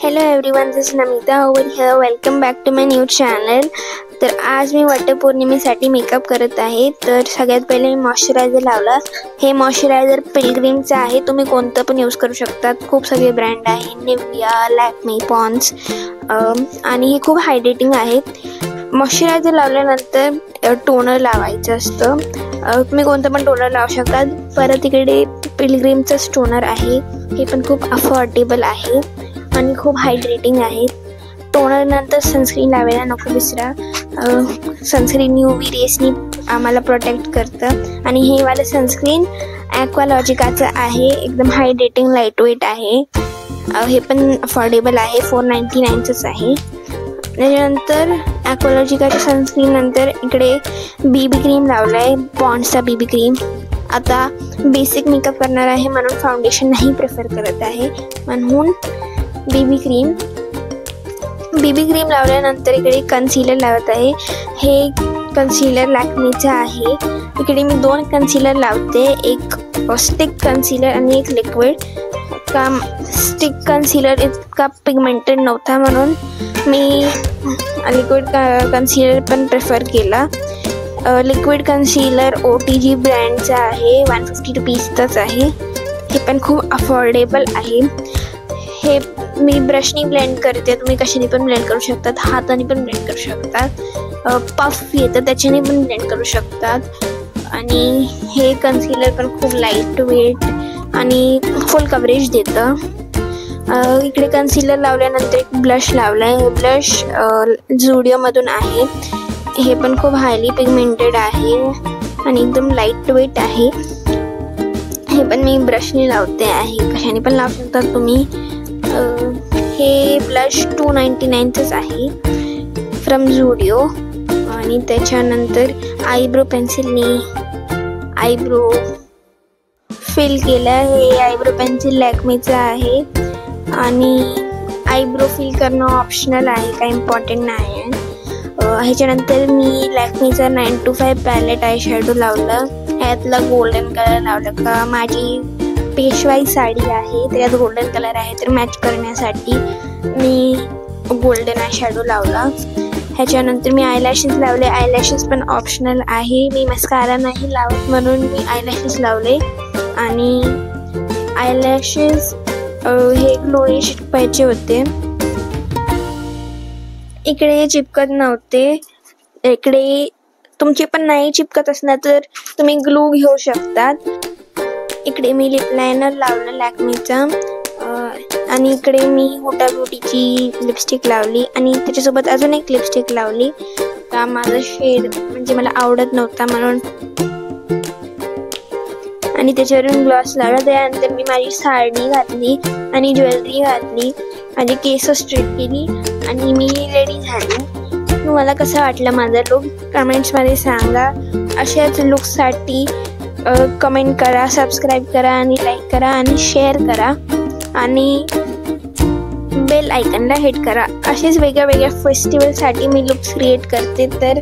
Hello everyone, this is Namita over here. Welcome back to my new channel. तर आज मी वटपौर्णिमेसाठी makeup करत आहे. तर सगळ्यात पहिले मी मॉइश्चरायझर लावला. हे मॉइश्चरायझर पिलग्रिमचं आहे. तुम्ही कोणतं पण यूज करू शकतात. खूप सगळे ब्रँड आहे, निव्हिया, लॅक्मे, पॉन्ड्स आणि हे खूप हायड्रेटिंग आहेत. मॉइश्चरायझर लावल्यानंतर टोनर लावायचं असतं. तुम्ही कोणतं पण टोनर लावू शकतात. परत इकडे पिलग्रिमचं टोनर आहे. हे पण खूप अफोर्डेबल आहे आणि खूप हायड्रेटिंग आहे. टोनर नंतर सनस्क्रीन लावायला नको विसरा. सनस्क्रीन UV रेसनी आम्हाला प्रोटेक्ट करतं. आणि हे वालं सनस्क्रीन ॲक्वालॉजिकाचं आहे. एकदम हायड्रेटिंग लाईट वेट आहे. हे पण अफोर्डेबल आहे, 499च आहे. त्याच्यानंतर ॲक्वालॉजिकाच्या सनस्क्रीन नंतर इकडे BB क्रीम लावलं आहे, पॉन्ड्सचा BB क्रीम. आता बेसिक मेकअप करणार आहे म्हणून फाउंडेशन नाही प्रेफर करत आहे, म्हणून BB क्रीम लावल्यानंतर इकडे कन्सिलर लावत आहे. हे कन्सिलर लॅक्मेचं आहे. इकडे मी 2 कन्सिलर लावते, एक स्टिक कन्सिलर आणि एक लिक्विड. स्टिक कन्सिलर इतका पिगमेंटेड नव्हता म्हणून मी लिक्विड कन्सिलर पण प्रेफर केला. लिक्विड कन्सिलर OTG ब्रँडचा आहे, 150 रुपीजचाच आहे. हे पण खूप अफोर्डेबल आहे. हे मी ब्रशनी ब्लेंड करते. तुम्ही कशाने पण ब्लेंड करू शकतात, हाताने पण ब्लेंड करू शकतात. पफ येतं त्याच्याने पण ब्लेंड करू शकतात. आणि हे कन्सिलर पण खूप लाईट वेट आणि फुल कव्हरेज देतं. इकडे कन्सिलर लावल्यानंतर एक ब्लश लावला आहे. ब्लश झुडिओमधून आहे. हे पण खूप हायली पिगमेंटेड आहे आणि एकदम लाईट वेट आहे. हे पण मी ब्रशने लावते आहे, कशाने पण लावू शकतात तुम्ही. हे ब्लश 299चंच आहे फ्रॉम झुडिओ. आणि त्याच्यानंतर आयब्रो पेन्सिलने आयब्रो फिल केलं. हे आयब्रो पेन्सिल लॅक्मेचं आहे आणि आयब्रो फिल करणं ऑप्शनल आहे, काही इम्पॉर्टंट नाही आहे. ह्याच्यानंतर मी लॅक्मेचा 925 पॅलेट आय शॅडो लावलं. ह्यातला गोल्डन कलर लावलं का माझी पेशवाई साडी आहे, त्याच्यात गोल्डन कलर आहे, तर मॅच करण्यासाठी मी गोल्डन आय शॅडो लावला. ह्याच्यानंतर मी आयलॅशेस लावले. आयलॅशेस पण ऑप्शनल आहे, मी मस्कारा नाही लावत म्हणून मी आयलॅशेस लावले. आणि आयलॅशेस हे ग्लोई चिटकायचे होते, इकडे चिपकत नव्हते. इकडे तुमचे पण नाही चिपकत असणार तर तुम्ही ग्लू घेऊ शकतात. इकडे मी लिप लायनर लावलं लॅक्मेचा. आणि इकडे मी हुडा ब्युटीची लिपस्टिक लावली आणि त्याच्यासोबत अजून एक लिपस्टिक लावली. का माझा शेड म्हणजे मला आवडत नव्हता म्हणून. आणि त्याच्यावरून ग्लॉस लावला. त्यानंतर मी माझी साडी घातली आणि ज्वेलरी घातली, माझी केस स्ट्रेट केली आणि मी रेडी झाली. तुम्हाला कसं वाटलं माझा लुक कमेंट्समध्ये सांगा. अशाच लुकसाठी कमेंट करा, सबस्क्राईब करा आणि लाईक करा आणि शेअर करा आणि बेल आयकनला हिट करा. असेच वेगळ्या वेगळ्या फेस्टिवलसाठी मी लुक्स क्रिएट करते, तर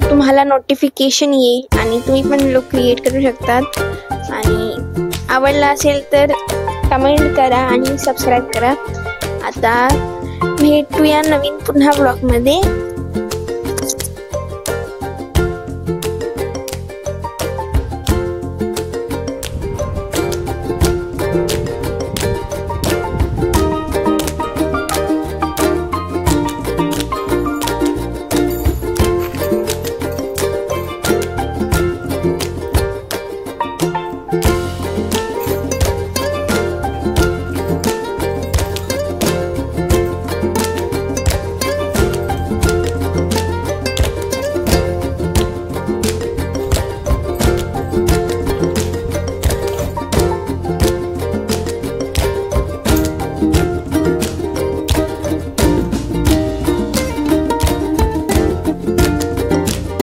तुम्हाला नोटिफिकेशन येईल आणि तुम्ही पण लुक क्रिएट करू शकतात. आणि आवडला असेल तर कमेंट करा आणि सबस्क्राईब करा. आता भेटूया नवीन पुन्हा ब्लॉगमध्ये.